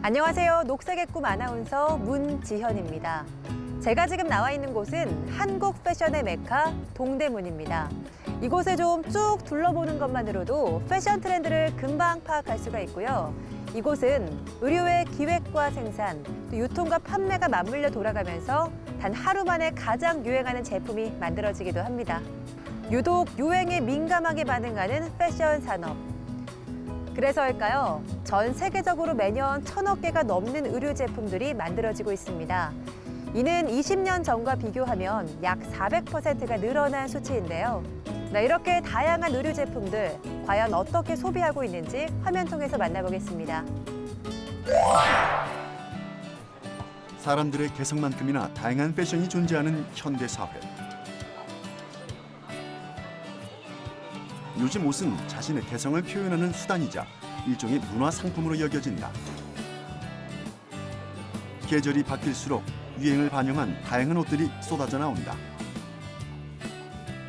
안녕하세요. 녹색의 꿈 아나운서 문지현입니다. 제가 지금 나와 있는 곳은 한국 패션의 메카 동대문입니다. 이곳에 좀 쭉 둘러보는 것만으로도 패션 트렌드를 금방 파악할 수가 있고요. 이곳은 의류의 기획과 생산, 또 유통과 판매가 맞물려 돌아가면서 단 하루 만에 가장 유행하는 제품이 만들어지기도 합니다. 유독 유행에 민감하게 반응하는 패션 산업. 그래서일까요? 전 세계적으로 매년 1,000억 개가 넘는 의류 제품들이 만들어지고 있습니다. 이는 20년 전과 비교하면 약 400%가 늘어난 수치인데요. 이렇게 다양한 의류 제품들, 과연 어떻게 소비하고 있는지 화면 통해서 만나보겠습니다. 사람들의 개성만큼이나 다양한 패션이 존재하는 현대 사회. 요즘 옷은 자신의 개성을 표현하는 수단이자 일종의 문화 상품으로 여겨진다. 계절이 바뀔수록 유행을 반영한 다양한 옷들이 쏟아져 나온다.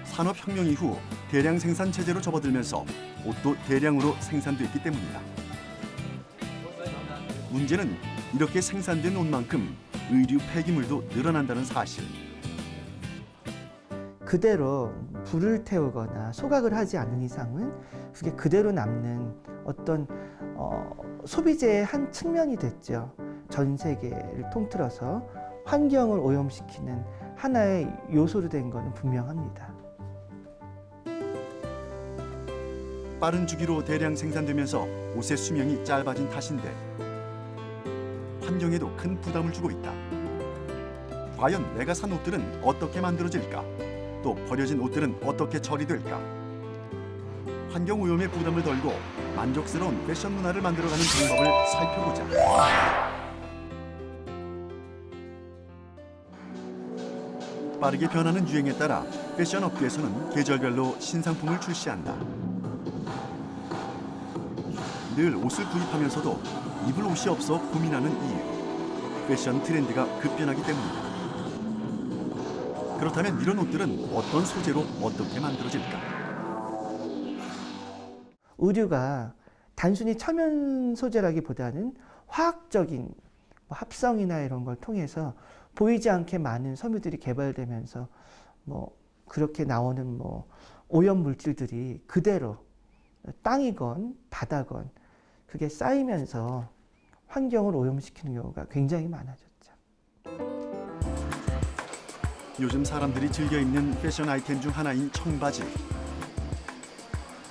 산업혁명 이후 대량 생산 체제로 접어들면서 옷도 대량으로 생산됐기 때문이다. 문제는 이렇게 생산된 옷만큼 의류 폐기물도 늘어난다는 사실. 그대로 불을 태우거나 소각을 하지 않는 이상은 그게 그대로 남는 어떤 소비재의 한 측면이 됐죠. 전 세계를 통틀어서 환경을 오염시키는 하나의 요소로 된 것은 분명합니다. 빠른 주기로 대량 생산되면서 옷의 수명이 짧아진 탓인데 환경에도 큰 부담을 주고 있다. 과연 내가 산 옷들은 어떻게 만들어질까? 또 버려진 옷들은 어떻게 처리될까? 환경오염의 부담을 덜고 만족스러운 패션 문화를 만들어가는 방법을 살펴보자. 빠르게 변하는 유행에 따라 패션 업계에서는 계절별로 신상품을 출시한다. 늘 옷을 구입하면서도 입을 옷이 없어 고민하는 이유. 패션 트렌드가 급변하기 때문이다. 그렇다면 이런 옷들은 어떤 소재로 어떻게 만들어질까? 의류가 단순히 천연 소재라기보다는 화학적인 합성이나 이런 걸 통해서 보이지 않게 많은 섬유들이 개발되면서 그렇게 나오는 오염 물질들이 그대로 땅이건 바다건 그게 쌓이면서 환경을 오염시키는 경우가 굉장히 많아졌죠. 요즘 사람들이 즐겨 입는 패션 아이템 중 하나인 청바지.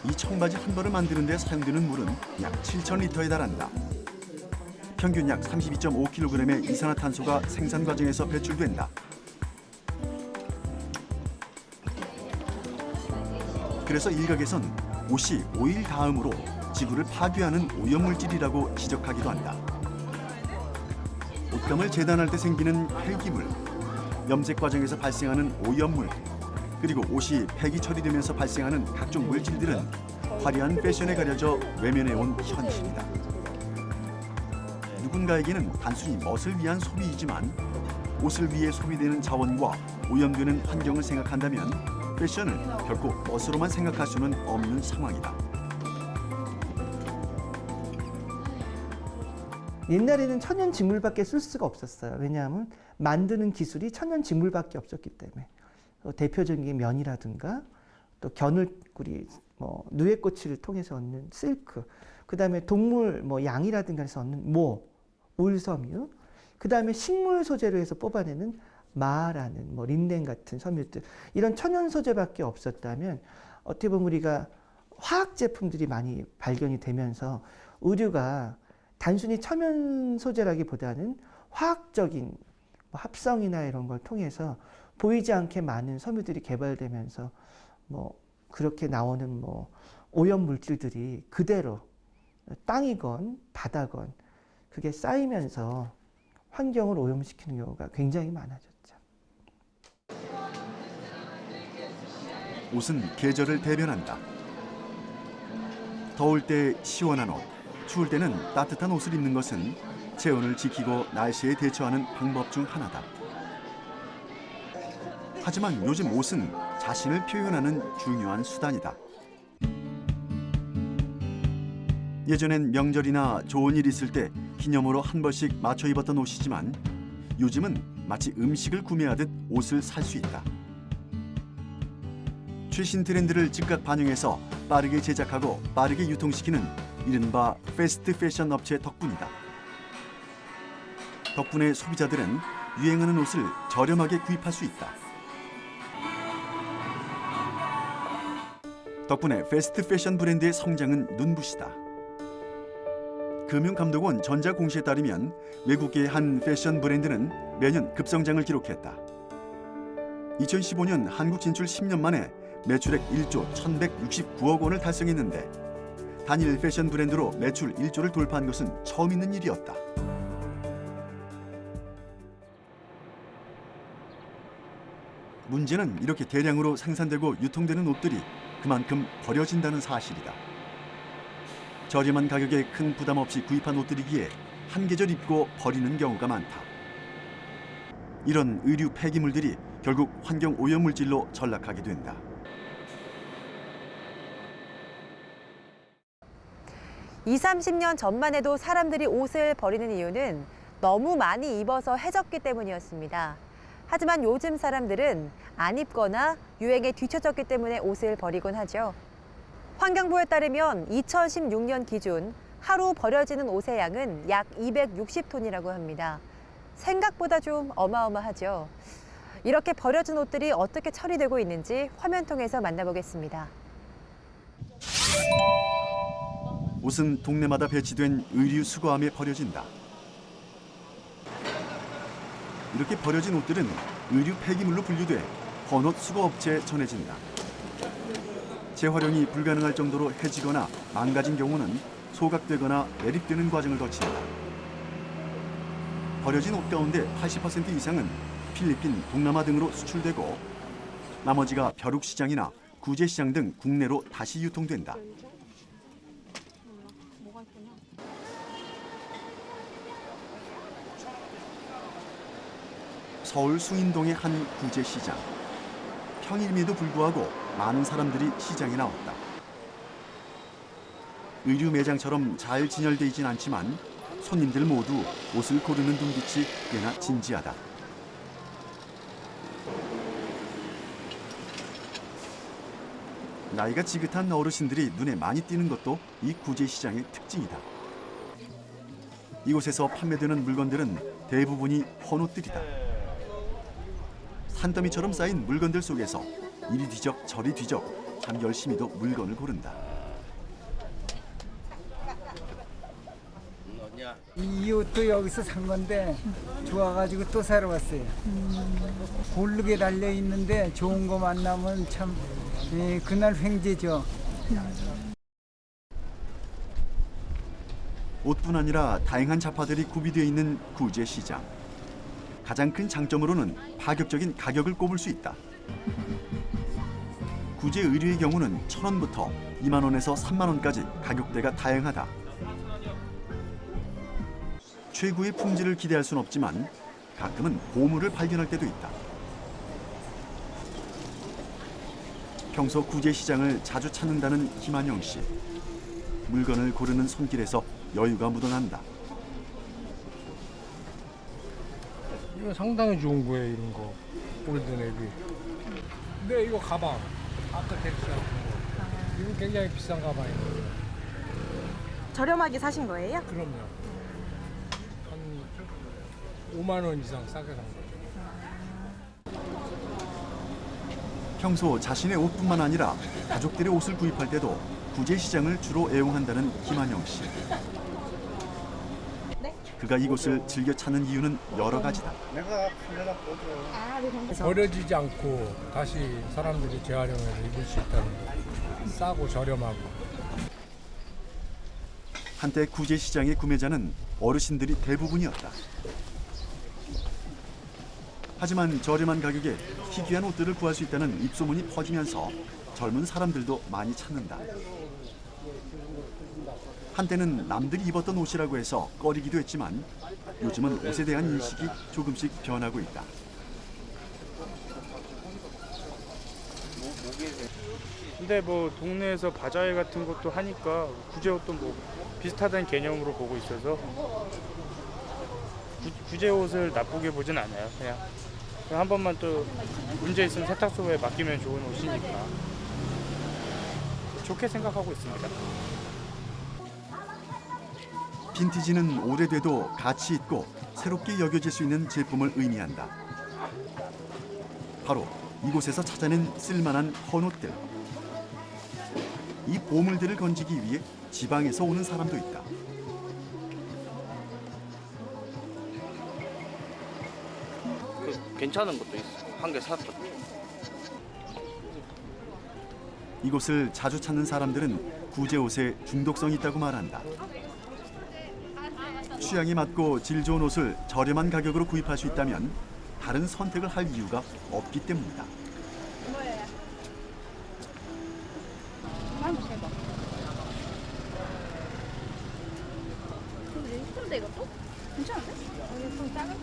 이 청바지 한 벌을 만드는 데 사용되는 물은 약 7,000리터에 달한다. 평균 약 32.5kg의 이산화탄소가 생산 과정에서 배출된다. 그래서 일각에선 옷이 오일 다음으로 지구를 파괴하는 오염물질이라고 지적하기도 한다. 옷감을 재단할 때 생기는 폐기물, 염색 과정에서 발생하는 오염물, 그리고 옷이 폐기 처리되면서 발생하는 각종 물질들은 화려한 패션에 가려져 외면해온 현실이다. 누군가에게는 단순히 멋을 위한 소비이지만 옷을 위해 소비되는 자원과 오염되는 환경을 생각한다면 패션을 결코 멋으로만 생각할 수는 없는 상황이다. 옛날에는 천연 직물밖에 쓸 수가 없었어요. 왜냐하면 만드는 기술이 천연 직물밖에 없었기 때문에. 대표적인 게 면이라든가 또 겨늘꾸리, 누에꽃을 통해서 얻는 실크, 그다음에 동물 양이라든가 해서 얻는 울섬유, 그다음에 식물 소재로 해서 뽑아내는 마라는 린넨 같은 섬유들, 이런 천연 소재밖에 없었다면 어떻게 보면 우리가 화학 제품들이 많이 발견이 되면서 의류가 단순히 천연 소재라기보다는 화학적인 합성이나 이런 걸 통해서 보이지 않게 많은 섬유들이 개발되면서 그렇게 나오는 오염 물질들이 그대로 땅이건 바다건 그게 쌓이면서 환경을 오염시키는 경우가 굉장히 많아졌죠. 옷은 계절을 대변한다. 더울 때 시원한 옷, 추울 때는 따뜻한 옷을 입는 것은 체온을 지키고 날씨에 대처하는 방법 중 하나다. 하지만 요즘 옷은 자신을 표현하는 중요한 수단이다. 예전엔 명절이나 좋은 일 있을 때 기념으로 한 벌씩 맞춰 입었던 옷이지만 요즘은 마치 음식을 구매하듯 옷을 살 수 있다. 최신 트렌드를 즉각 반영해서 빠르게 제작하고 빠르게 유통시키는 이른바 패스트 패션 업체 덕분이다. 덕분에 소비자들은 유행하는 옷을 저렴하게 구입할 수 있다. 덕분에 패스트 패션 브랜드의 성장은 눈부시다. 금융감독원 전자공시에 따르면 외국계의 한 패션 브랜드는 매년 급성장을 기록했다. 2015년 한국 진출 10년 만에 매출액 1조 1,169억 원을 달성했는데 단일 패션 브랜드로 매출 1조를 돌파한 것은 처음 있는 일이었다. 문제는 이렇게 대량으로 생산되고 유통되는 옷들이 그만큼 버려진다는 사실이다. 저렴한 가격에 큰 부담 없이 구입한 옷들이기에 한 계절 입고 버리는 경우가 많다. 이런 의류 폐기물들이 결국 환경 오염물질로 전락하게 된다. (20, 30년) 전만 해도 사람들이 옷을 버리는 이유는 너무 많이 입어서 해졌기 때문이었습니다. 하지만 요즘 사람들은 안 입거나 유행에 뒤처졌기 때문에 옷을 버리곤 하죠. 환경부에 따르면 2016년 기준 하루 버려지는 옷의 양은 약 260톤이라고 합니다. 생각보다 좀 어마어마하죠. 이렇게 버려진 옷들이 어떻게 처리되고 있는지 화면 통해서 만나보겠습니다. 옷은 동네마다 배치된 의류 수거함에 버려진다. 이렇게 버려진 옷들은 의류 폐기물로 분류돼 헌옷 수거업체에 전해진다. 재활용이 불가능할 정도로 해지거나 망가진 경우는 소각되거나 매립되는 과정을 거친다. 버려진 옷 가운데 80% 이상은 필리핀, 동남아 등으로 수출되고 나머지가 벼룩시장이나 구제시장 등 국내로 다시 유통된다. 서울 숭인동의 한 구제시장. 평일임에도 불구하고 많은 사람들이 시장에 나왔다. 의류 매장처럼 잘 진열돼 있진 않지만 손님들 모두 옷을 고르는 눈빛이 꽤나 진지하다. 나이가 지긋한 어르신들이 눈에 많이 띄는 것도 이 구제시장의 특징이다. 이곳에서 판매되는 물건들은 대부분이 헌옷들이다. 산더미처럼 쌓인 물건들 속에서 이리 뒤적 저리 뒤적 참 열심히도 물건을 고른다. 이 옷도 여기서 산 건데 좋아가지고 또 사러 왔어요. 고르게 달려 있는데 좋은 거 만나면 참 그날 횡재죠. 옷뿐 아니라 다양한 잡화들이 구비되어 있는 구제시장. 가장 큰 장점으로는 파격적인 가격을 꼽을 수 있다. 구제 의류의 경우는 1,000원부터 2만 원에서 3만 원까지 가격대가 다양하다. 최고의 품질을 기대할 순 없지만 가끔은 보물을 발견할 때도 있다. 평소 구제시장을 자주 찾는다는 김한영 씨. 물건을 고르는 손길에서 여유가 묻어난다. 이거 상당히 좋은 거예요, 이런 거. 올드네비. 근데 이거 가방. 아까 텍스 같은 거. 이거 굉장히 비싼 가방이에요. 저렴하게 사신 거예요? 그럼요. 한 5만 원 이상 싸게 산 거죠. 평소 자신의 옷뿐만 아니라 가족들의 옷을 구입할 때도 구제시장을 주로 애용한다는 김한영 씨. 그가 이곳을 즐겨 찾는 이유는 여러 가지다. 버려지지 않고 다시 사람들이 재활용해서 입을 수 있다는 거. 싸고 저렴하고. 한때 구제시장의 구매자는 어르신들이 대부분이었다. 하지만 저렴한 가격에 희귀한 옷들을 구할 수 있다는 입소문이 퍼지면서 젊은 사람들도 많이 찾는다. 한때는 남들이 입었던 옷이라고 해서 꺼리기도 했지만 요즘은 옷에 대한 인식이 조금씩 변하고 있다. 근데 뭐 동네에서 바자회 같은 것도 하니까 구제옷도 뭐 비슷하다는 개념으로 보고 있어서 구제옷을 나쁘게 보진 않아요. 그냥 한 번만 또 문제 있으면 세탁소에 맡기면 좋은 옷이니까 좋게 생각하고 있습니다. 빈티지는 오래돼도 가치 있고 새롭게 여겨질 수 있는 제품을 의미한다. 바로 이곳에서 찾아낸 쓸만한 헌옷들. 이 보물들을 건지기 위해 지방에서 오는 사람도 있다. 괜찮은 것도 있어. 한 개 샀거든. 이곳을 자주 찾는 사람들은 구제옷에 중독성이 있다고 말한다. 취향에 맞고 질 좋은 옷을 저렴한 가격으로 구입할 수 있다면 다른 선택을 할 이유가 없기 때문이다. 예쁜데 이것도? 괜찮은데? 좀 작은?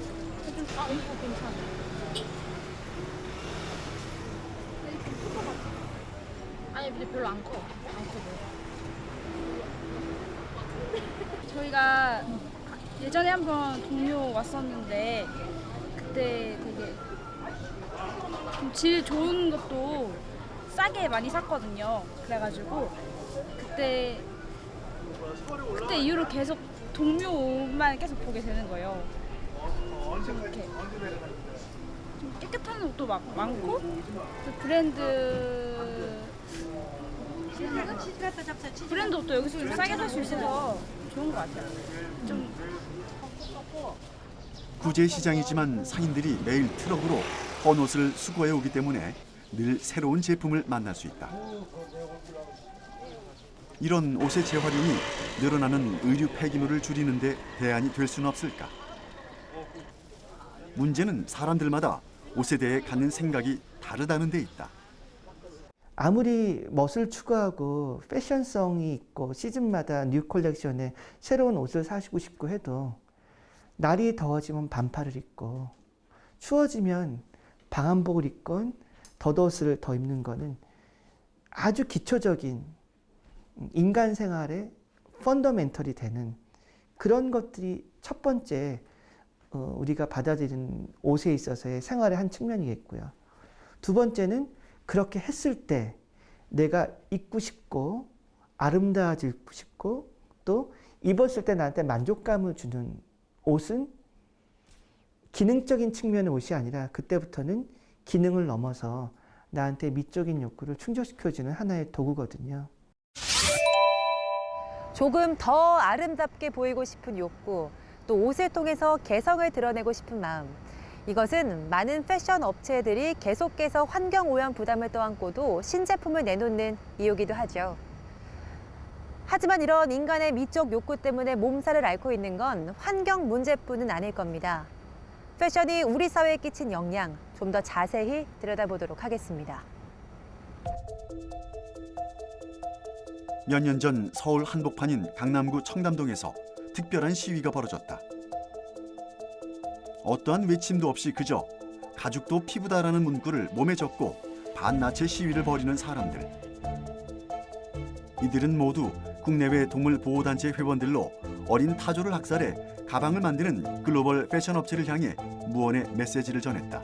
이거 괜찮아. 아니 근데 별로 안 커. 안 커. 저희가 예전에 한번 동묘 왔었는데 그때 되게 좀 질 좋은 것도 싸게 많이 샀거든요. 그래가지고 그때 이후로 계속 동묘 옷만 계속 보게 되는 거예요. 이렇게 좀 깨끗한 옷도 막 많고 그 브랜드 옷도 여기서 좀 싸게 살 수 있어서 좋은 것 같아요. 좀 구제 시장이지만 상인들이 매일 트럭으로 헌옷을 수거해 오기 때문에 늘 새로운 제품을 만날 수 있다. 이런 옷의 재활용이 늘어나는 의류 폐기물을 줄이는 데 대안이 될 수는 없을까? 문제는 사람들마다 옷에 대해 갖는 생각이 다르다는 데 있다. 아무리 멋을 추구하고 패션성이 있고 시즌마다 뉴 컬렉션에 새로운 옷을 사시고 싶고 해도 날이 더워지면 반팔을 입고 추워지면 방한복을 입건 덧옷을 더 입는 거는 아주 기초적인 인간 생활의 펀더멘털이 되는 그런 것들이 첫 번째 우리가 받아들이는 옷에 있어서의 생활의 한 측면이겠고요. 두 번째는 그렇게 했을 때 내가 입고 싶고 아름다워지고 싶고 또 입었을 때 나한테 만족감을 주는 옷은 기능적인 측면의 옷이 아니라 그때부터는 기능을 넘어서 나한테 미적인 욕구를 충족시켜주는 하나의 도구거든요. 조금 더 아름답게 보이고 싶은 욕구, 또 옷을 통해서 개성을 드러내고 싶은 마음. 이것은 많은 패션 업체들이 계속해서 환경오염 부담을 떠안고도 신제품을 내놓는 이유기도 하죠. 하지만 이런 인간의 미적 욕구 때문에 몸살을 앓고 있는 건 환경 문제뿐은 아닐 겁니다. 패션이 우리 사회에 끼친 영향, 좀 더 자세히 들여다보도록 하겠습니다. 몇 년 전 서울 한복판인 강남구 청담동에서 특별한 시위가 벌어졌다. 어떠한 외침도 없이 그저 가죽도 피부다라는 문구를 몸에 적고 반나체 시위를 벌이는 사람들. 이들은 모두 국내외 동물보호단체 회원들로 어린 타조를 학살해 가방을 만드는 글로벌 패션 업체를 향해 무언의 메시지를 전했다.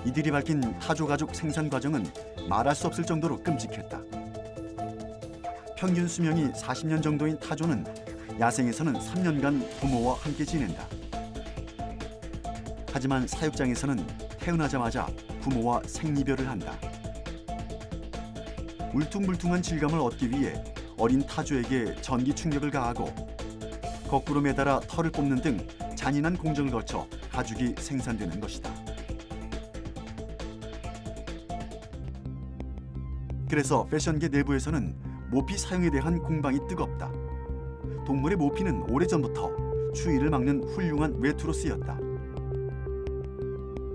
이들이 밝힌 타조 가죽 생산 과정은 말할 수 없을 정도로 끔찍했다. 평균 수명이 40년 정도인 타조는 야생에서는 3년간 부모와 함께 지낸다. 하지만 사육장에서는 태어나자마자 부모와 생이별을 한다. 울퉁불퉁한 질감을 얻기 위해 어린 타조에게 전기 충격을 가하고 거꾸로 매달아 털을 뽑는 등 잔인한 공정을 거쳐 가죽이 생산되는 것이다. 그래서 패션계 내부에서는 모피 사용에 대한 공방이 뜨겁다. 동물의 모피는 오래전부터 추위를 막는 훌륭한 외투로 쓰였다.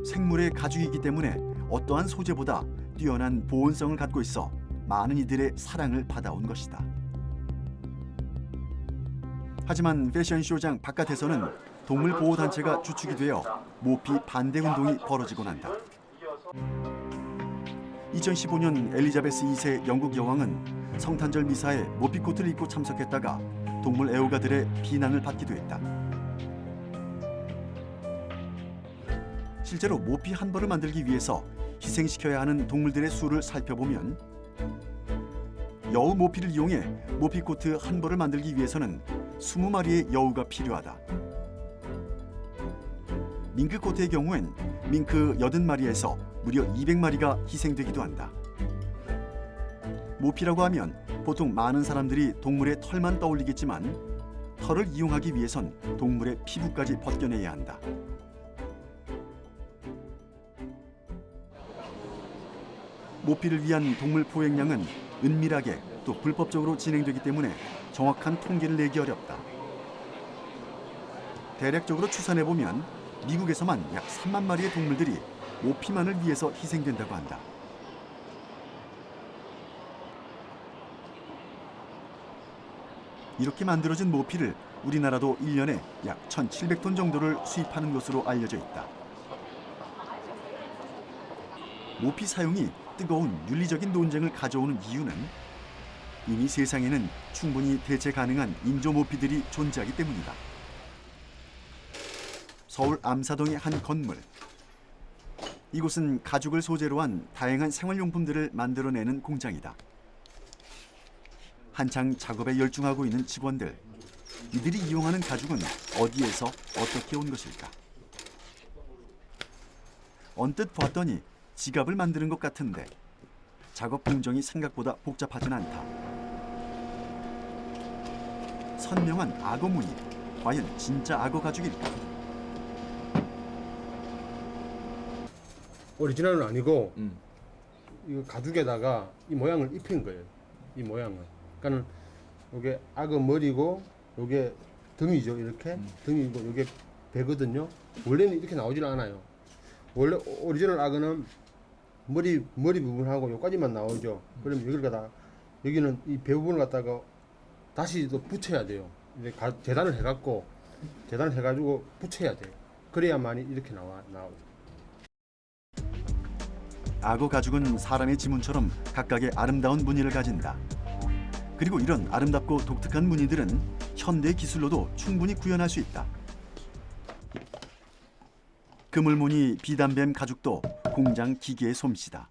생물의 가죽이기 때문에 어떠한 소재보다 뛰어난 보온성을 갖고 있어 많은 이들의 사랑을 받아온 것이다. 하지만 패션쇼장 바깥에서는 동물보호단체가 주축이 되어 모피 반대 운동이 벌어지곤 한다. 2015년 엘리자베스 2세 영국 여왕은 성탄절 미사에 모피 코트를 입고 참석했다가 동물 애호가들의 비난을 받기도 했다. 실제로 모피 한 벌을 만들기 위해서 희생시켜야 하는 동물들의 수를 살펴보면 여우 모피를 이용해 모피 코트 한 벌을 만들기 위해서는 20마리의 여우가 필요하다. 밍크 코트의 경우엔 밍크 80마리에서 무려 200마리가 희생되기도 한다. 모피라고 하면 보통 많은 사람들이 동물의 털만 떠올리겠지만 털을 이용하기 위해선 동물의 피부까지 벗겨내야 한다. 모피를 위한 동물 포획량은 은밀하게 또 불법적으로 진행되기 때문에 정확한 통계를 내기 어렵다. 대략적으로 추산해보면 미국에서만 약 3만 마리의 동물들이 모피만을 위해서 희생된다고 한다. 이렇게 만들어진 모피를 우리나라도 1년에 약 1,700톤 정도를 수입하는 것으로 알려져 있다. 모피 사용이 뜨거운 윤리적인 논쟁을 가져오는 이유는 이미 세상에는 충분히 대체 가능한 인조 모피들이 존재하기 때문이다. 서울 암사동의 한 건물. 이곳은 가죽을 소재로 한 다양한 생활용품들을 만들어내는 공장이다. 한창 작업에 열중하고 있는 직원들. 이들이 이용하는 가죽은 어디에서 어떻게 온 것일까? 언뜻 봤더니 지갑을 만드는 것 같은데 작업 공정이 생각보다 복잡하진 않다. 선명한 악어 무늬. 과연 진짜 악어 가죽일까? 오리지널은 아니고 이거 가죽에다가 이 모양을 입힌 거예요. 이 모양을. 그러니까는 이게 악어 머리고 이게 등이죠. 이렇게 등이고 이게 배거든요. 원래는 이렇게 나오질 않아요. 원래 오리지널 악어는 머리 부분하고 여기까지만 나오죠. 그러면 여기를 갖다 여기는 이 배 부분을 갖다가 다시 또 붙여야 돼요. 이제 재단을 해가지고 붙여야 돼요. 그래야만이 이렇게 나오죠. 악어 가죽은 사람의 지문처럼 각각의 아름다운 무늬를 가진다. 그리고 이런 아름답고 독특한 무늬들은 현대 기술로도 충분히 구현할 수 있다. 그물무늬 비단뱀 가죽도 공장 기계의 솜씨다.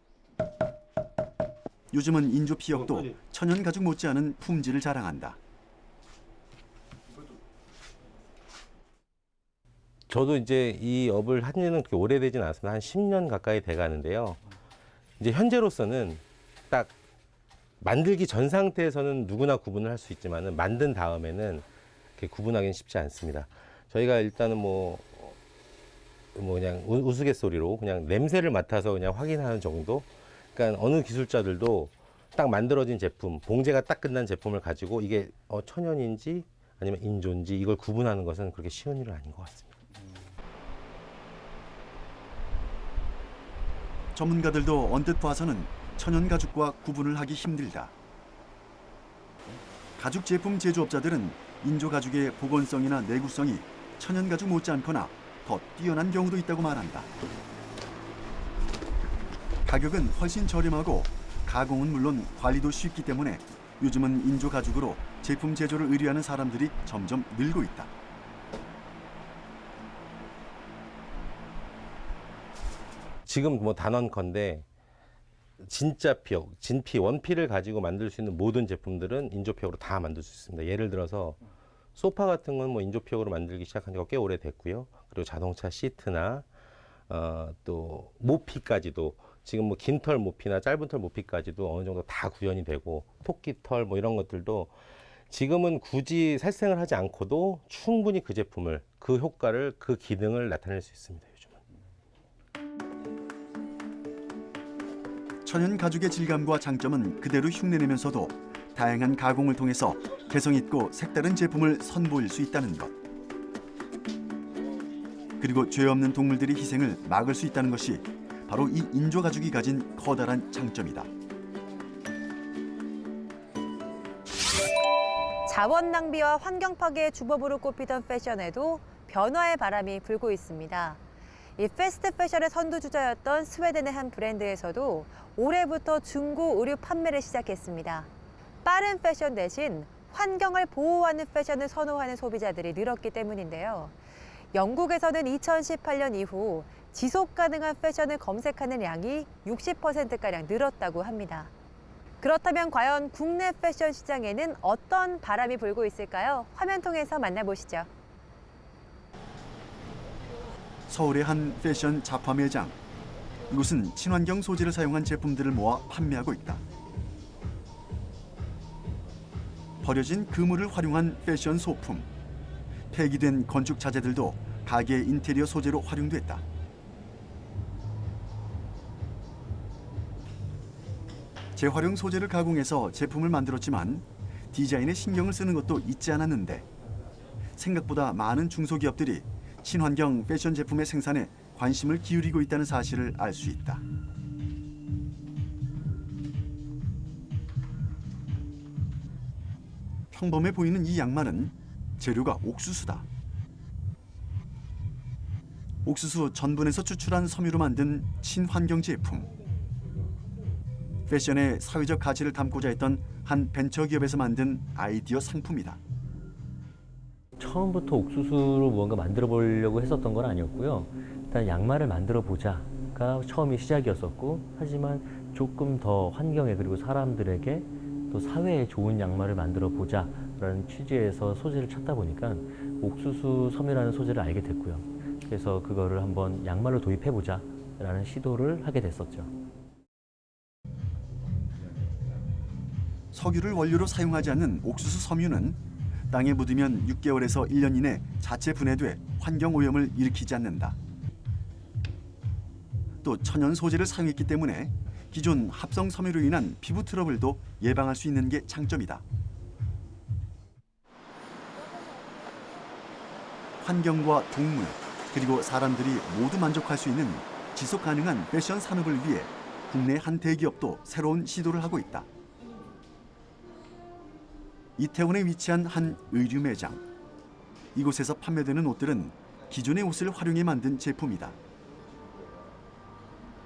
요즘은 인조 피역도 천연 가죽 못지않은 품질을 자랑한다. 저도 이제 이 업을 한 지는 그렇게 오래되진 않았습니다. 한 10년 가까이 돼가는데요. 이제 현재로서는 딱 만들기 전 상태에서는 누구나 구분을 할 수 있지만은 만든 다음에는 이렇게 구분하기는 쉽지 않습니다. 저희가 일단은 뭐 그냥 우스갯소리로 그냥 냄새를 맡아서 그냥 확인하는 정도. 그러니까 어느 기술자들도 딱 만들어진 제품, 봉제가 딱 끝난 제품을 가지고 이게 천연인지 아니면 인조인지 이걸 구분하는 것은 그렇게 쉬운 일은 아닌 것 같습니다. 전문가들도 언뜻 봐서는 천연 가죽과 구분을 하기 힘들다. 가죽 제품 제조업자들은 인조 가죽의 보건성이나 내구성이 천연 가죽 못지않거나 더 뛰어난 경우도 있다고 말한다. 가격은 훨씬 저렴하고 가공은 물론 관리도 쉽기 때문에 요즘은 인조 가죽으로 제품 제조를 의뢰하는 사람들이 점점 늘고 있다. 지금 뭐 단언컨대 진짜 피역, 진피, 원피를 가지고 만들 수 있는 모든 제품들은 인조피역으로 다 만들 수 있습니다. 예를 들어서 소파 같은 건 뭐 인조피역으로 만들기 시작한 지가 꽤 오래됐고요. 그리고 자동차 시트나 또 모피까지도 지금 뭐 긴 털 모피나 짧은 털 모피까지도 어느 정도 다 구현이 되고 토끼털 뭐 이런 것들도 지금은 굳이 살생을 하지 않고도 충분히 그 제품을, 그 효과를, 그 기능을 나타낼 수 있습니다. 요즘은. 천연 가죽의 질감과 장점은 그대로 흉내내면서도 다양한 가공을 통해서 개성있고 색다른 제품을 선보일 수 있다는 것. 그리고 죄 없는 동물들의 희생을 막을 수 있다는 것이 바로 이 인조 가죽이 가진 커다란 장점이다. 자원 낭비와 환경 파괴의 주범으로 꼽히던 패션에도 변화의 바람이 불고 있습니다. 이 패스트 패션의 선두주자였던 스웨덴의 한 브랜드에서도 올해부터 중고 의류 판매를 시작했습니다. 빠른 패션 대신 환경을 보호하는 패션을 선호하는 소비자들이 늘었기 때문인데요. 영국에서는 2018년 이후 지속 가능한 패션을 검색하는 양이 60%가량 늘었다고 합니다. 그렇다면 과연 국내 패션 시장에는 어떤 바람이 불고 있을까요? 화면 통해서 만나보시죠. 서울의 한 패션 잡화 매장. 이곳은 친환경 소재를 사용한 제품들을 모아 판매하고 있다. 버려진 그물을 활용한 패션 소품. 폐기된 건축 자재들도 가게 인테리어 소재로 활용됐다. 재활용 소재를 가공해서 제품을 만들었지만 디자인에 신경을 쓰는 것도 잊지 않았는데 생각보다 많은 중소기업들이 친환경 패션 제품의 생산에 관심을 기울이고 있다는 사실을 알 수 있다. 평범해 보이는 이 양말은 재료가 옥수수다. 옥수수 전분에서 추출한 섬유로 만든 친환경 제품. 패션의 사회적 가치를 담고자 했던 한 벤처기업에서 만든 아이디어 상품이다. 처음부터 옥수수로 무언가 만들어 보려고 했었던 건 아니었고요. 일단 양말을 만들어 보자가 처음이 시작이었었고, 하지만 조금 더 환경에 그리고 사람들에게 또 사회에 좋은 양말을 만들어 보자라는 취지에서 소재를 찾다 보니까 옥수수 섬유라는 소재를 알게 됐고요. 그래서 그거를 한번 양말로 도입해 보자라는 시도를 하게 됐었죠. 석유를 원료로 사용하지 않는 옥수수 섬유는 땅에 묻으면 6개월에서 1년 이내 자체 분해돼 환경 오염을 일으키지 않는다. 또 천연 소재를 사용했기 때문에 기존 합성 섬유로 인한 피부 트러블도 예방할 수 있는 게 장점이다. 환경과 동물, 그리고 사람들이 모두 만족할 수 있는 지속 가능한 패션 산업을 위해 국내 한 대기업도 새로운 시도를 하고 있다. 이태원에 위치한 한 의류 매장. 이곳에서 판매되는 옷들은 기존의 옷을 활용해 만든 제품이다.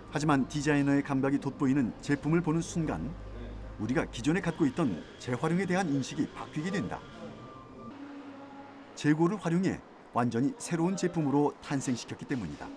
하지만 디자이너의 감각이 돋보이는 제품을 보는 순간 우리가 기존에 갖고 있던 재활용에 대한 인식이 바뀌게 된다. 재고를 활용해 완전히 새로운 제품으로 탄생시켰기 때문이다.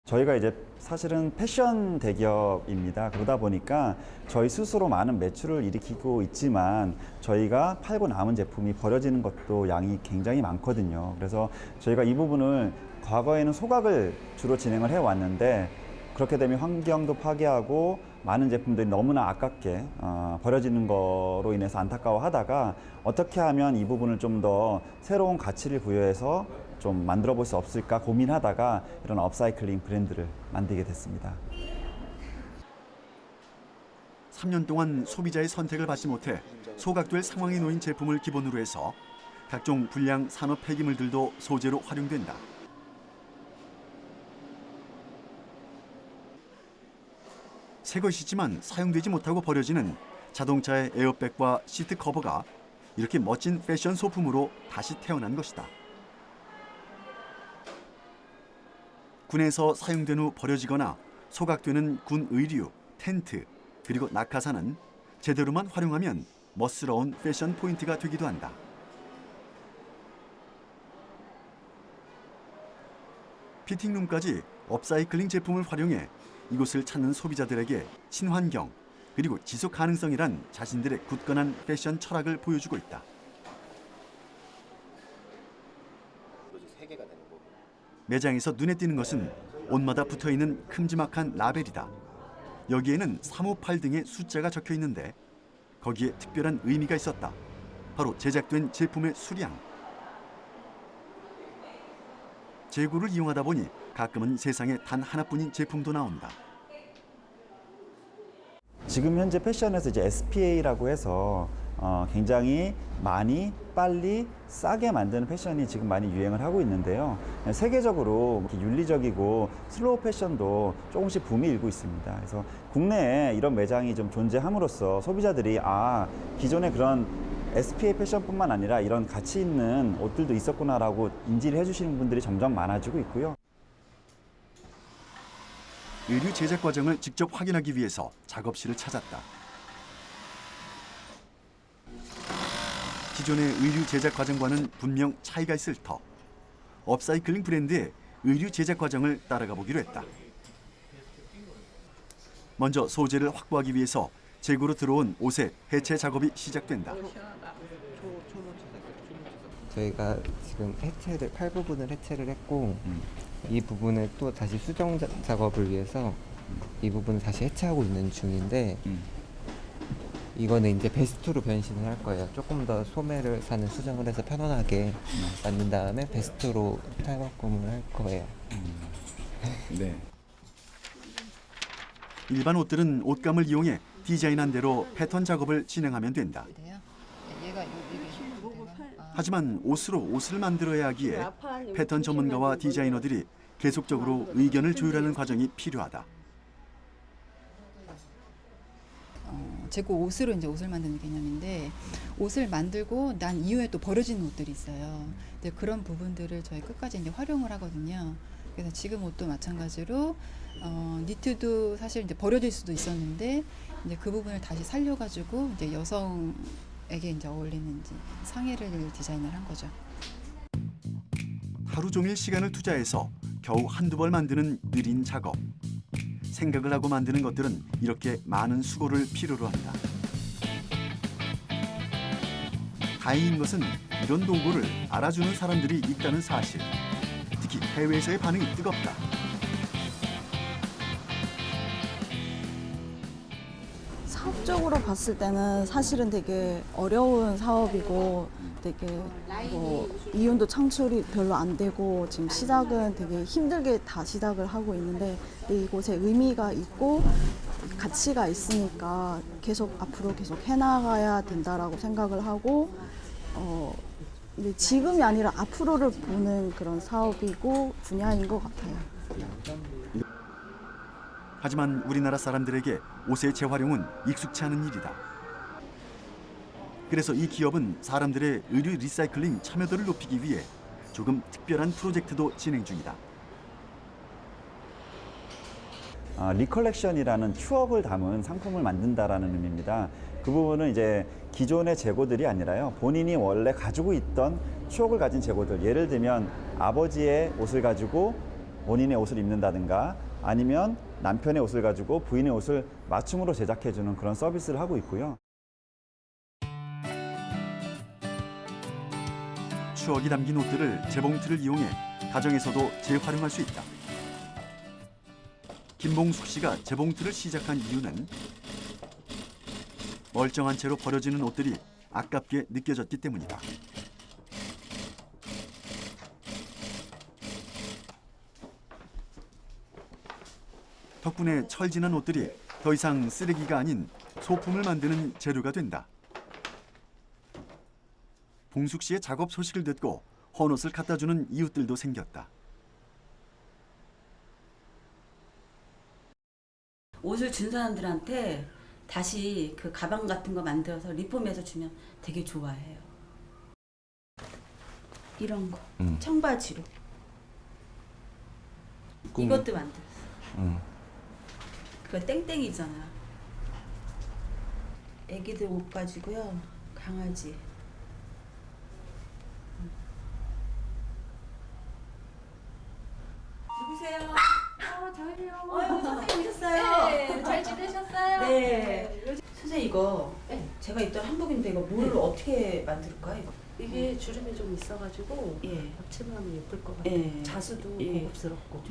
저희가 이제 사실은 패션 대기업입니다. 그러다 보니까 저희 스스로 많은 매출을 일으키고 있지만 저희가 팔고 남은 제품이 버려지는 것도 양이 굉장히 많거든요. 그래서 저희가 이 부분을 과거에는 소각을 주로 진행을 해왔는데 그렇게 되면 환경도 파괴하고 많은 제품들이 너무나 아깝게 버려지는 거로 인해서 안타까워하다가 어떻게 하면 이 부분을 좀 더 새로운 가치를 부여해서 좀 만들어 볼 수 없을까 고민하다가 이런 업사이클링 브랜드를 만들게 됐습니다. 3년 동안 소비자의 선택을 받지 못해 소각될 상황에 놓인 제품을 기본으로 해서 각종 불량 산업 폐기물들도 소재로 활용된다. 새 것이지만 사용되지 못하고 버려지는 자동차의 에어백과 시트 커버가 이렇게 멋진 패션 소품으로 다시 태어난 것이다. 군에서 사용된 후 버려지거나 소각되는 군 의류, 텐트, 그리고 낙하산은 제대로만 활용하면 멋스러운 패션 포인트가 되기도 한다. 피팅룸까지 업사이클링 제품을 활용해 이곳을 찾는 소비자들에게 친환경 그리고 지속 가능성이란 자신들의 굳건한 패션 철학을 보여주고 있다. 매장에서 눈에 띄는 것은 옷마다 붙어있는 큼지막한 라벨이다. 여기에는 358 등의 숫자가 적혀 있는데 거기에 특별한 의미가 있었다. 바로 제작된 제품의 수량. 재고를 이용하다 보니 가끔은 세상에 단 하나뿐인 제품도 나온다. 지금 현재 패션에서 이제 SPA라고 해서 굉장히 많이 빨리 싸게 만드는 패션이 지금 많이 유행을 하고 있는데요. 세계적으로 이렇게 윤리적이고 슬로우 패션도 조금씩 붐이 일고 있습니다. 그래서 국내에 이런 매장이 좀 존재함으로써 소비자들이 기존에 그런 SPA 패션뿐만 아니라 이런 가치 있는 옷들도 있었구나라고 인지를 해주시는 분들이 점점 많아지고 있고요. 의류 제작 과정을 직접 확인하기 위해서 작업실을 찾았다. 기존의 의류 제작 과정과는 분명 차이가 있을 터. 업사이클링 브랜드의 의류 제작 과정을 따라가 보기로 했다. 먼저 소재를 확보하기 위해서 재고로 들어온 옷의 해체 작업이 시작된다. 저희가 지금 팔 부분을 해체를 했고 이 부분을 또 다시 수정 작업을 위해서 이 부분을 다시 해체하고 있는 중인데 이거는 이제 베스트로 변신을 할 거예요. 조금 더 소매를 사는 수정을 해서 편안하게 만든 다음에 베스트로 탈바꿈을 할 거예요. 네. 일반 옷들은 옷감을 이용해 디자인한 대로 패턴 작업을 진행하면 된다. 하지만 옷으로 옷을 만들어야 하기에 패턴 전문가와 디자이너들이 계속적으로 의견을 조율하는 과정이 필요하다. 재고 옷으로 이제 옷을 만드는 개념인데 옷을 만들고 난 이후에 또 버려지는 옷들이 있어요. 근데 그런 부분들을 저희 끝까지 이제 활용을 하거든요. 그래서 지금 옷도 마찬가지로 니트도 사실 이제 버려질 수도 있었는데 이제 그 부분을 다시 살려가지고 이제 여성에게 이제 어울리는 상의를 디자인을 한 거죠. 하루 종일 시간을 투자해서 겨우 한두 벌 만드는 느린 작업. 생각을 하고 만드는 것들은 이렇게 많은 수고를 필요로 한다. 다행인 것은 이런 도구를 알아주는 사람들이 있다는 사실. 특히 해외에서의 반응이 뜨겁다. 사업적으로 봤을 때는 사실은 되게 어려운 사업이고 되게 이윤도 창출이 별로 안 되고 지금 시작은 되게 힘들게 다 시작을 하고 있는데 이곳에 의미가 있고 가치가 있으니까 계속 앞으로 계속 해나가야 된다라고 생각을 하고 근데 지금이 아니라 앞으로를 보는 그런 사업이고 분야인 것 같아요. 하지만 우리나라 사람들에게 옷의 재활용은 익숙치 않은 일이다. 그래서 이 기업은 사람들의 의류 리사이클링 참여도를 높이기 위해 조금 특별한 프로젝트도 진행 중이다. 리컬렉션이라는 추억을 담은 상품을 만든다라는 의미입니다. 그 부분은 이제 기존의 재고들이 아니라요. 본인이 원래 가지고 있던 추억을 가진 재고들. 예를 들면 아버지의 옷을 가지고 본인의 옷을 입는다든가 아니면 남편의 옷을 가지고 부인의 옷을 맞춤으로 제작해주는 그런 서비스를 하고 있고요. 추억이 담긴 옷들을 재봉틀을 이용해 가정에서도 재활용할 수 있다. 김봉숙 씨가 재봉틀을 시작한 이유는 멀쩡한 채로 버려지는 옷들이 아깝게 느껴졌기 때문이다. 덕분에 철진한 옷들이 더 이상 쓰레기가 아닌 소품을 만드는 재료가 된다. 봉숙 씨의 작업 소식을 듣고 헌옷을 갖다 주는 이웃들도 생겼다. 옷을 준 사람들한테 다시 그 가방 같은 거 만들어서 리폼해서 주면 되게 좋아해요. 이런 거 청바지로 이것도 만들었어. 그거 땡땡이잖아. 애기들 옷 가지고요. 강아지. 누구세요? 저희요. 선생님 오셨어요? 네, 잘 지내셨어요? 네. 선생님 이거 제가 입던 한복인데 이거 뭘 어떻게 만들까요? 이게 주름이 좀 있어가지고 앞치마 하면 예쁠 것 같아요. 자수도 고급스럽고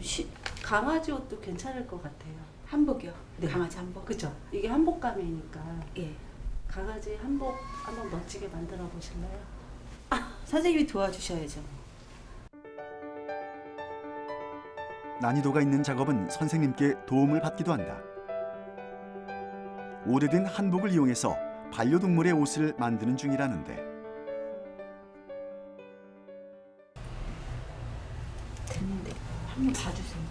강아지 옷도 괜찮을 것 같아요. 한복이요? 네. 강아지 한복? 그죠? 이게 한복감이니까 강아지 한복 한번 멋지게 만들어 보실래요? 선생님이 도와주셔야죠. 난이도가 있는 작업은 선생님께 도움을 받기도 한다. 오래된 한복을 이용해서 반려동물의 옷을 만드는 중이라는데 됐는데 한번 봐주세요.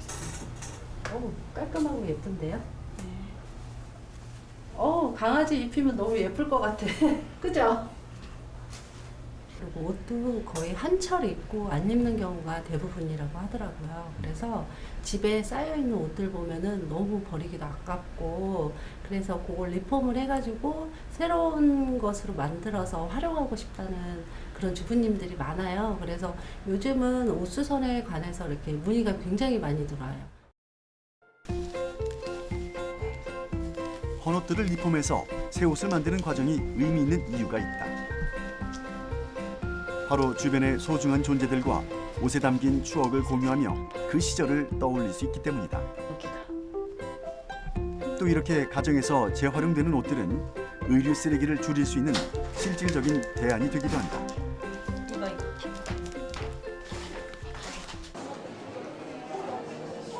깔끔하고 예쁜데요? 강아지 입히면 너무 예쁠 것 같아. 그죠? 그리고 옷도 거의 한 철 입고 안 입는 경우가 대부분이라고 하더라고요. 그래서 집에 쌓여있는 옷들 보면은 너무 버리기도 아깝고, 그래서 그걸 리폼을 해가지고 새로운 것으로 만들어서 활용하고 싶다는 그런 주부님들이 많아요. 그래서 요즘은 옷수선에 관해서 이렇게 문의가 굉장히 많이 들어와요. 헌옷들을 리폼해서 새 옷을 만드는 과정이 의미 있는 이유가 있다. 바로 주변의 소중한 존재들과 옷에 담긴 추억을 공유하며 그 시절을 떠올릴 수 있기 때문이다. 또 이렇게 가정에서 재활용되는 옷들은 의류 쓰레기를 줄일 수 있는 실질적인 대안이 되기도 한다.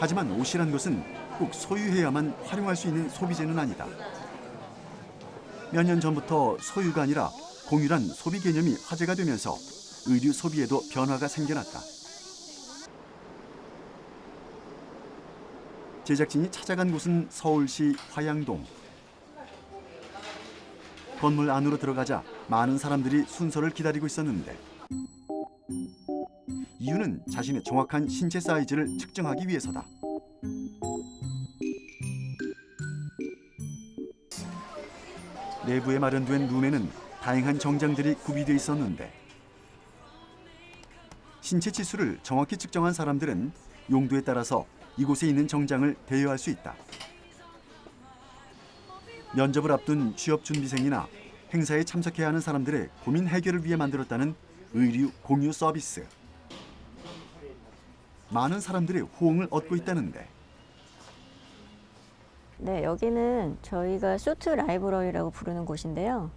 하지만 옷이란 것은 꼭 소유해야만 활용할 수 있는 소비재는 아니다. 몇 년 전부터 소유가 아니라 공유란 소비 개념이 화제가 되면서 의류 소비에도 변화가 생겨났다. 제작진이 찾아간 곳은 서울시 화양동. 건물 안으로 들어가자 많은 사람들이 순서를 기다리고 있었는데 이유는 자신의 정확한 신체 사이즈를 측정하기 위해서다. 내부에 마련된 룸에는 다양한 정장들이 구비되어 있었는데 신체 치수를 정확히 측정한 사람들은 용도에 따라서 이곳에 있는 정장을 대여할 수 있다. 면접을 앞둔 취업준비생이나 행사에 참석해야 하는 사람들의 고민 해결을 위해 만들었다는 의류 공유 서비스. 많은 사람들의 호응을 얻고 있다는데 네, 여기는 저희가 수트 라이브러리라고 부르는 곳인데요.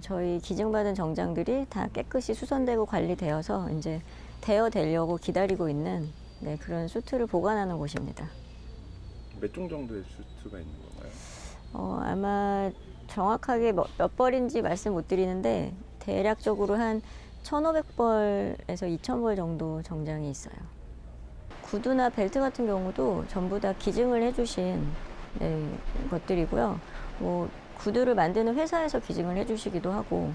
저희 기증받은 정장들이 다 깨끗이 수선되고 관리되어서 이제 대여되려고 기다리고 있는 그런 수트를 보관하는 곳입니다. 몇 종 정도의 수트가 있는 건가요? 아마 정확하게 몇 벌인지 말씀 못 드리는데 대략적으로 한 1,500벌에서 2,000벌 정도 정장이 있어요. 구두나 벨트 같은 경우도 전부 다 기증을 해주신 것들이고요. 구두를 만드는 회사에서 기증을 해주시기도 하고,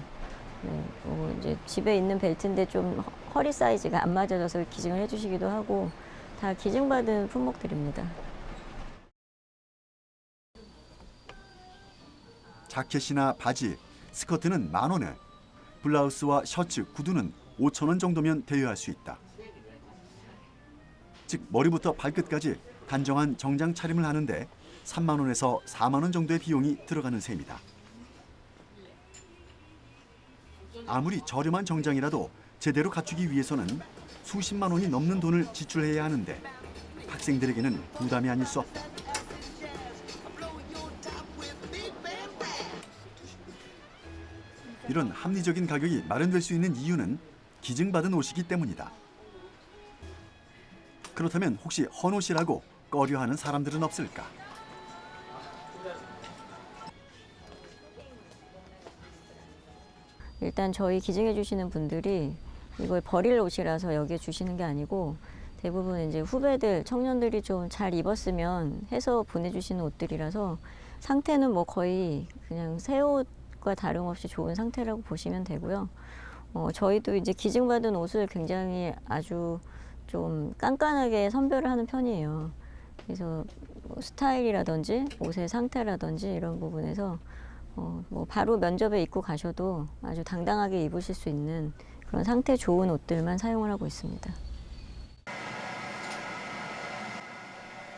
이제 집에 있는 벨트인데 좀 허리 사이즈가 안 맞아져서 기증을 해주시기도 하고, 다 기증받은 품목들입니다. 자켓이나 바지, 스커트는 10,000원에, 블라우스와 셔츠, 구두는 5,000원 정도면 대여할 수 있다. 즉 머리부터 발끝까지 단정한 정장 차림을 하는데 3만 원에서 4만 원 정도의 비용이 들어가는 셈이다. 아무리 저렴한 정장이라도 제대로 갖추기 위해서는 수십만 원이 넘는 돈을 지출해야 하는데 학생들에게는 부담이 아닐 수 없다. 이런 합리적인 가격이 마련될 수 있는 이유는 기증받은 옷이기 때문이다. 그렇다면 혹시 헌옷이라고 꺼려하는 사람들은 없을까? 일단 저희 기증해 주시는 분들이 이걸 버릴 옷이라서 여기에 주시는 게 아니고 대부분 이제 후배들, 청년들이 좀 잘 입었으면 해서 보내주시는 옷들이라서 상태는 뭐 거의 그냥 새 옷과 다름없이 좋은 상태라고 보시면 되고요. 저희도 이제 기증받은 옷을 굉장히 아주 좀 깐깐하게 선별을 하는 편이에요. 그래서 스타일이라든지 옷의 상태라든지 이런 부분에서 뭐 바로 면접에 입고 가셔도 아주 당당하게 입으실 수 있는 그런 상태 좋은 옷들만 사용을 하고 있습니다.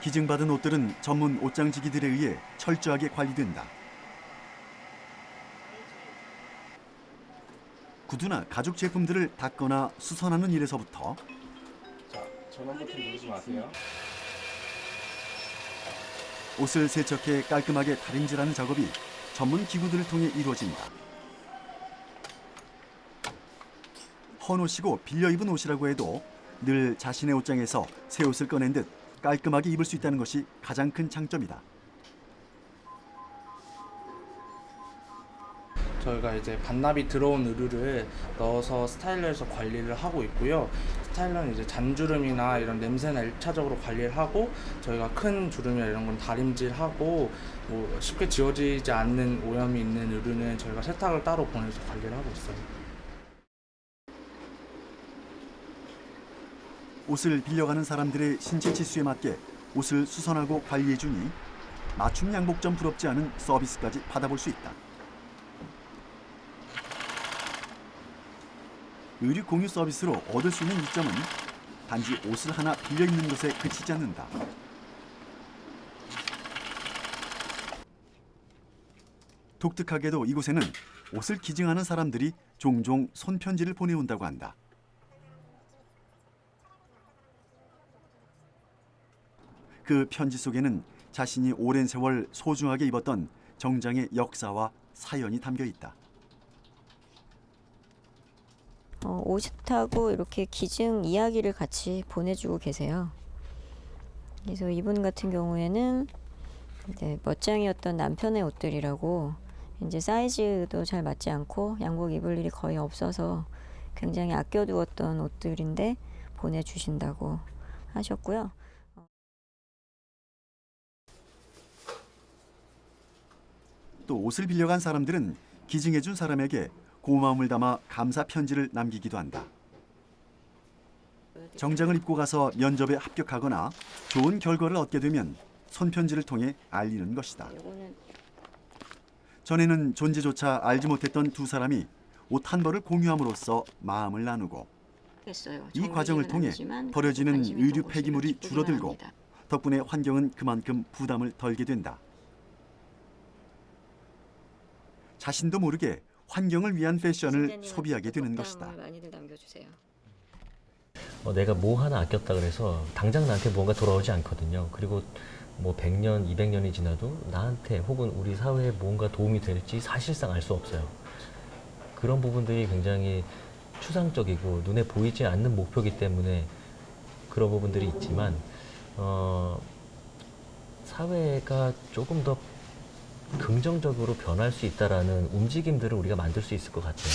기증받은 옷들은 전문 옷장지기들에 의해 철저하게 관리된다. 구두나 가죽 제품들을 닦거나 수선하는 일에서부터 전원 버튼 누르지 마세요. 옷을 세척해 깔끔하게 다림질하는 작업이 전문 기구들을 통해 이루어진다. 헌옷이고 빌려 입은 옷이라고 해도 늘 자신의 옷장에서 새 옷을 꺼낸 듯 깔끔하게 입을 수 있다는 것이 가장 큰 장점이다. 저희가 이제 반납이 들어온 의류를 넣어서 스타일러에서 관리를 하고 있고요. 스타일러는 이제 잔주름이나 이런 냄새나 1차적으로 관리를 하고, 저희가 큰 주름이나 이런 건 다림질하고, 뭐 쉽게 지워지지 않는 오염이 있는 의류는 저희가 세탁을 따로 보내서 관리를 하고 있어요. 옷을 빌려가는 사람들의 신체 지수에 맞게 옷을 수선하고 관리해주니 맞춤 양복점 부럽지 않은 서비스까지 받아볼 수 있다. 의류 공유 서비스로 얻을 수 있는 이점은 단지 옷을 하나 빌려 입는 것에 그치지 않는다. 독특하게도 이곳에는 옷을 기증하는 사람들이 종종 손편지를 보내온다고 한다. 그 편지 속에는 자신이 오랜 세월 소중하게 입었던 정장의 역사와 사연이 담겨 있다. 옷하고 이렇게 기증 이야기를 같이 보내주고 계세요. 그래서 이분 같은 경우에는 이제 멋쟁이였던 남편의 옷들이라고, 이제 사이즈도 잘 맞지 않고 양복 입을 일이 거의 없어서 굉장히 아껴두었던 옷들인데 보내주신다고 하셨고요. 또 옷을 빌려간 사람들은 기증해준 사람에게 고마움을 담아 감사 편지를 남기기도 한다. 정장을 입고 가서 면접에 합격하거나 좋은 결과를 얻게 되면 손편지를 통해 알리는 것이다. 전에는 존재조차 알지 못했던 두 사람이 옷 한 벌을 공유함으로써 마음을 나누고, 이 과정을 통해 버려지는 의류 폐기물이 줄어들고 덕분에 환경은 그만큼 부담을 덜게 된다. 자신도 모르게 환경을 위한 패션을 소비하게 되는 것이다. 많이들 남겨주세요. 내가 뭐 하나 아꼈다 그래서 당장 나한테 뭔가 돌아오지 않거든요. 그리고 뭐 100년, 200년이 지나도 나한테 혹은 우리 사회에 뭔가 도움이 될지 사실상 알 수 없어요. 그런 부분들이 굉장히 추상적이고 눈에 보이지 않는 목표이기 때문에 그런 부분들이 있지만 사회가 조금 더 긍정적으로 변할 수 있다라는 움직임들을 우리가 만들 수 있을 것 같아요.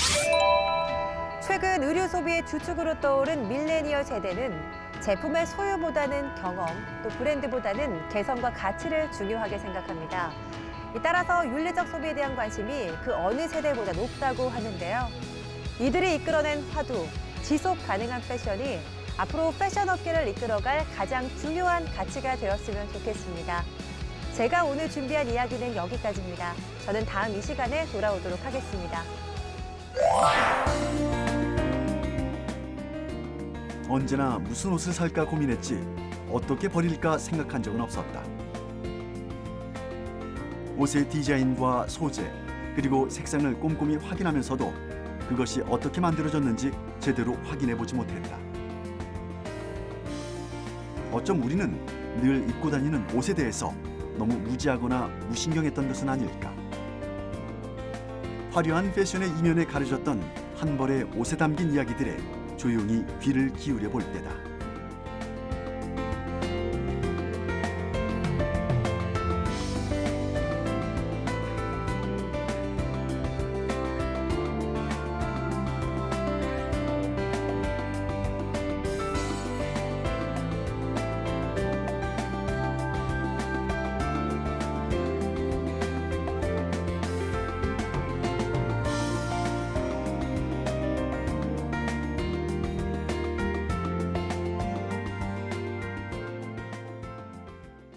최근 의류 소비의 주축으로 떠오른 밀레니얼 세대는 제품의 소유보다는 경험, 또 브랜드보다는 개성과 가치를 중요하게 생각합니다. 따라서 윤리적 소비에 대한 관심이 그 어느 세대보다 높다고 하는데요. 이들이 이끌어낸 화두, 지속 가능한 패션이 앞으로 패션 업계를 이끌어갈 가장 중요한 가치가 되었으면 좋겠습니다. 제가 오늘 준비한 이야기는 여기까지입니다. 저는 다음 이 시간에 돌아오도록 하겠습니다. 언제나 무슨 옷을 살까 고민했지 어떻게 버릴까 생각한 적은 없었다. 옷의 디자인과 소재, 그리고 색상을 꼼꼼히 확인하면서도 그것이 어떻게 만들어졌는지 제대로 확인해보지 못했다. 어쩜 우리는 늘 입고 다니는 옷에 대해서 너무 무지하거나 무신경했던 것은 아닐까. 화려한 패션의 이면에 가려졌던 한 벌의 옷에 담긴 이야기들에 조용히 귀를 기울여 볼 때다.